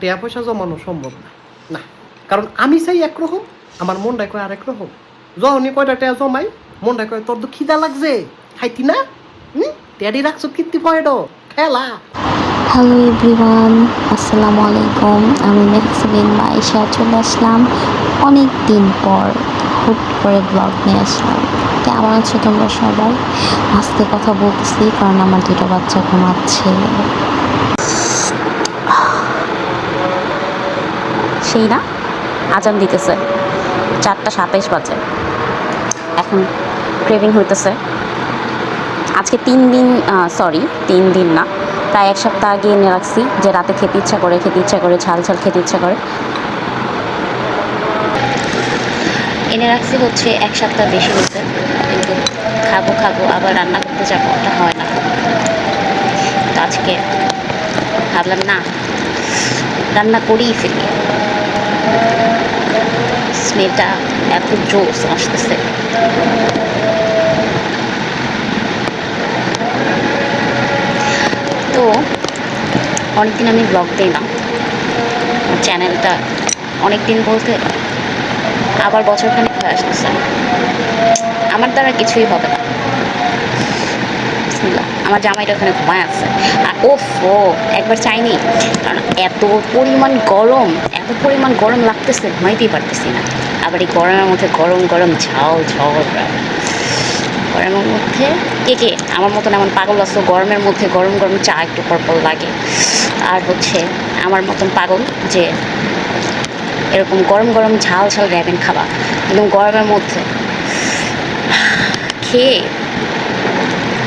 টাকা পয়সা জমানো সম্ভব না, না, কারণ আমি চাই একরকম, আমার মনটা কয় আরেক রকম। যখনই কয়টা টাকা জমাই, মনটা কয় তোর তো খিদা লাগছে, খাইতি না, টেডি রাখছো কীর্তি পয়েড খেলা। হ্যালো এভরিওয়ান, আসসালামু আলাইকুম। আমি মেহসিন মাইশা চলে আসলাম অনেক দিন পর, হুট করে ব্লগ নিয়ে আসলাম। কেমন আছো তোমরা সবাই? আজকে কথা বলতেছি কারণ আমার দুটো বাচ্চা ঘুমাচ্ছে। সেই না, আজান দিতেছে, 4:27 বাজে। এখন ক্রেভিং হইতেছে। আজকে 3 দিন না, প্রায় 1 সপ্তাহ আগে এনে রাখছি যে রাতে খেতে ইচ্ছা করে ঝাল ঝাল খেতে ইচ্ছা করে। এনে রাখছি হচ্ছে 1 সপ্তাহ বেশি হয়েছে, কিন্তু খাবো আবার রান্না করতে যাবো, ওটা হয় না। তো আজকে ভাবলাম না, রান্না করেই ফেলি। স্মেলটা এত জোস আসতেছে। তো অনেকদিন আমি ব্লগ দিই না, চ্যানেলটা অনেকদিন বলতে আবার বছরখানেক হয়ে আসতেছে। আমার দ্বারা কিছুই হবে না। আমার জামাইটা ওখানে ঘুমায় আছে, আর ও একবার চাইনি, কারণ এত পরিমাণ গরম লাগতেছে, ঘুমাইতেই পারতেছি না। আবার এই গরমের মধ্যে গরম ঝাল গরমের মধ্যে কে আমার মতন এমন পাগল আছে গরমের মধ্যে গরম চা একটু পরপর লাগে, আর হচ্ছে আমার মতন পাগল যে এরকম গরম ঝাল র্যাবেন খাবা একদম গরমের মধ্যে খেয়ে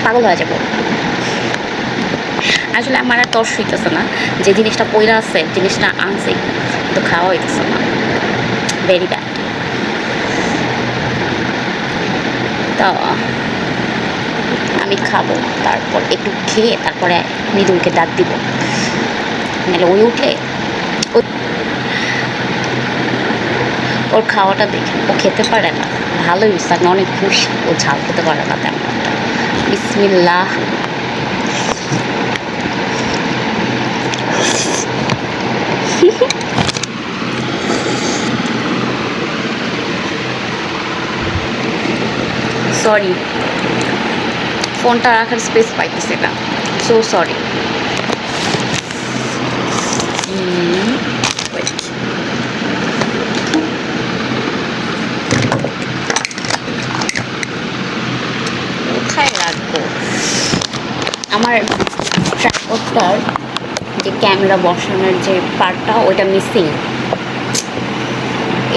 পাগল হয়ে যাবো। আসলে আমার আর তর্স হইতেছে না, যে জিনিসটা পয়লা আছে, জিনিসটা আনছে কিন্তু খাওয়া হইতেছে না, ভেরি ব্যাড। তো আমি খাবো, তারপর একটু খেয়ে তারপরে মৃদুলকে ডাক দিব, নাহলে ওই উঠলে ওর খাওয়াটা দেখে ও খেতে পারে না, ভালোই হয়েছে, আমি অনেক খুশি। ও ঝাল খেতে পারে না তেমন একটা। বিসমিল্লাহ। সরি, ফোনটা রাখার স্পেস পাইতেছে না, সো সরি। কোথায় রাখবো? আমার ট্রাইপডটার যে ক্যামেরা বসানোর যে পার্টটা, ওইটা মিসিং,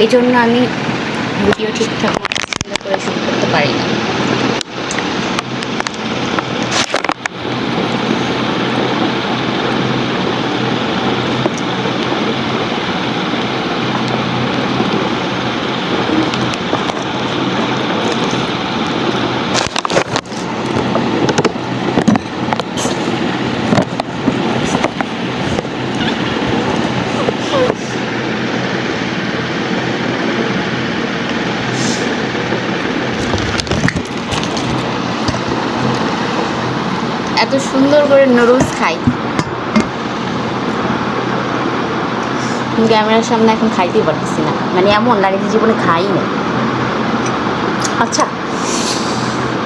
এই জন্য আমি ভিডিও ঠিকঠাক সুন্দর করে শুট করতে পারি না। এত সুন্দর করে নুডলস খাই, ক্যামেরার সামনে এখন খাইতেই পারতেছি না, মানে এমন লাগে যে জীবনে খাই না। আচ্ছা,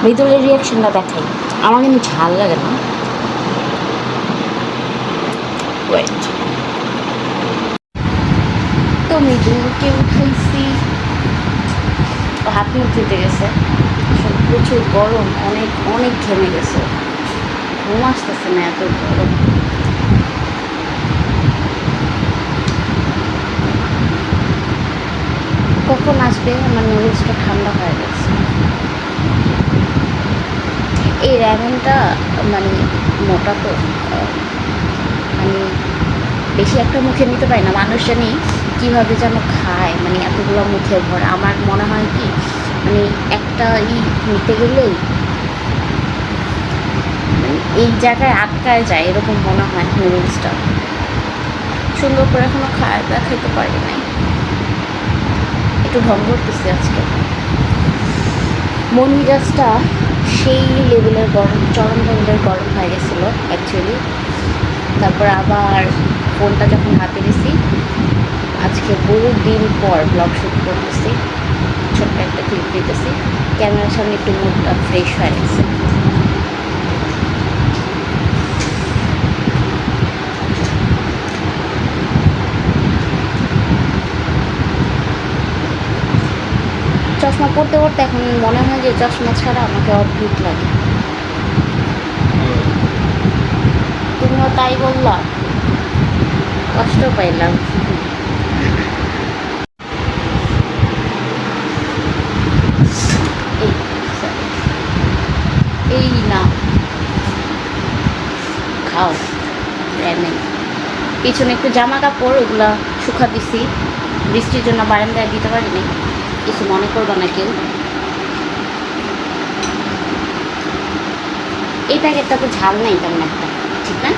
মৃদুলের রিয়াকশনটা দেখাই। আমার কিন্তু ঝাল লাগে না। ওয়েট, তো মৃদুলকে উঠাইছি, হাত মুখ ধুতে গেছে, প্রচুর গরম, অনেক ঘেমে গেছে, ঘুম আসতেছে না, এত গরম। কখন আসবে? আমার নুডলসটা ঠান্ডা হয়ে গেছে। এই র্যামেনটা মানে মোটা, তো মানে বেশি একটা মুখে নিতে পারি না, মানুষ জানি কীভাবে যেন খায়, মানে এতগুলো মুখে ভরে। আমার মনে হয় কি, মানে একটা নিতে গেলেই এই জায়গায় আটকায় যায়, এরকম মনে হয়। নুডলসটা সুন্দর করে এখনো খাইতে পারি নাই, একটু ঢং করতেছি আজকে। মন মেজাজটা সেই লেভেলের গরম, চরম লেভেলের গরম হয়ে গেছিলো অ্যাকচুয়ালি। তারপর আবার ফোনটা যখন হাতে নিছি, আজকে বহু দিন পর ব্লগ শ্যুট করতেছি, ছোট্ট একটা ক্লিপ দিতেছি, ক্যামেরার সামনে একটু মুডটা ফ্রেশ হয়ে গেছে। চশমা পড়তে পড়তে এখন মনে হয় যে চশমা ছাড়া আমাকে অদ্ভুত লাগে। তুমিও তাই বললা, কষ্ট পাইলাম। এই এই না খাও নেই। পিছনে একটু জামা কাপড় ওগুলা শুকা দিছি, বৃষ্টির জন্য বারান্দায় দিতে পারিনি, কিছু মনে করবো না কেউ। এই প্যাকেটটা তো ঝাল নেই তেমন একটা, ঠিক না?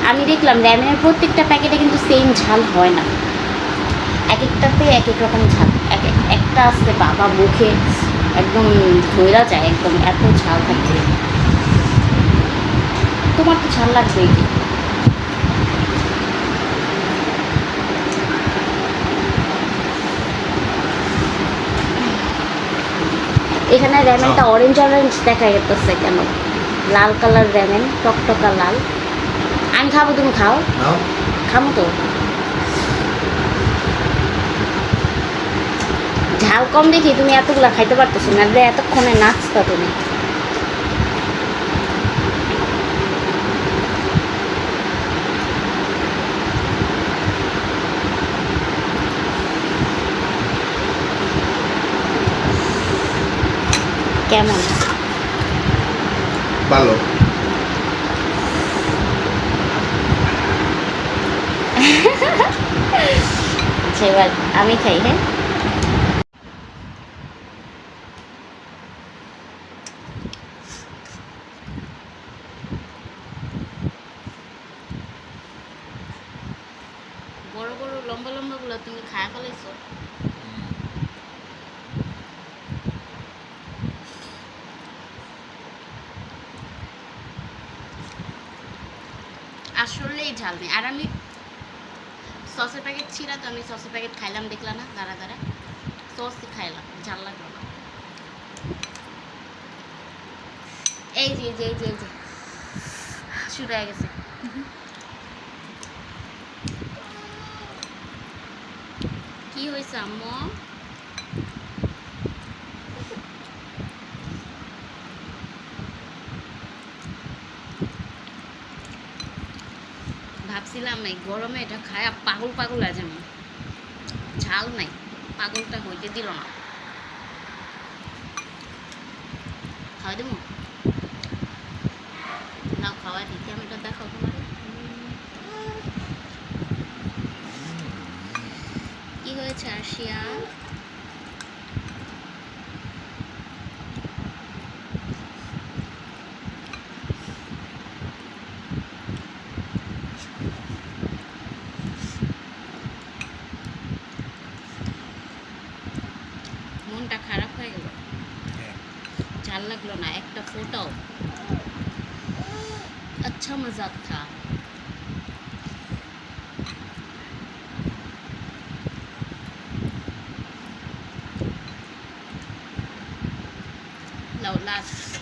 আমি দেখলাম র্যামের প্রত্যেকটা প্যাকেটে কিন্তু সেম ঝাল হয় না, এক একটাতে এক এক রকম ঝাল। একটা আসতে বাবা মুখে একদম ধৈরা যায়, একদম এত ঝাল থাকে। তোমার তো ঝাল লাগবেই কি? এখানে র্যামেনটা অরেঞ্জ অরেঞ্জ দেখা যেতেছে কেন? লাল কালার র্যামেন, টকটকা লাল। আমি খাবো, তুমি খাও। খাবো তো। ঝাল কম দেখি তুমি এতগুলা খাইতে পারতেছো না, এতক্ষণে নাচতা তুমি। কেমন? ভালো। আচ্ছা এবার আমি খাই। হ্যাঁ, বড় বড় লম্বা লম্বা গুলো তুমি খায় ফেলাইছো। আসলেই ঝাল নেই। আর আমি সসের প্যাকেট ছিল তো, আমি সসের প্যাকেট খাইলাম, দেখলাম না দাঁড়া দাঁড়া সসই খাইলাম, ঝাল লাগলো না। এই যে এই যে এই যে এই যে শুরু হয়ে গেছে। কি হয়েছে আম্মু? ভাবছিলাম এই গরমে এটা খায়া পাগল পাগল আছে, আমি ঝাল নাই, পাগলটা হইতে দিল না। খাওয়াই দেবো না? খাওয়াই দিই, ক্যামেরাটা দেখাও তোমার। কি হয়েছে আরশিয়া? মনটা খারাপ হয়ে গেল, ঝাল লাগলো না একটা ফোটাও। अच्छा मजाक था। लो लास्ट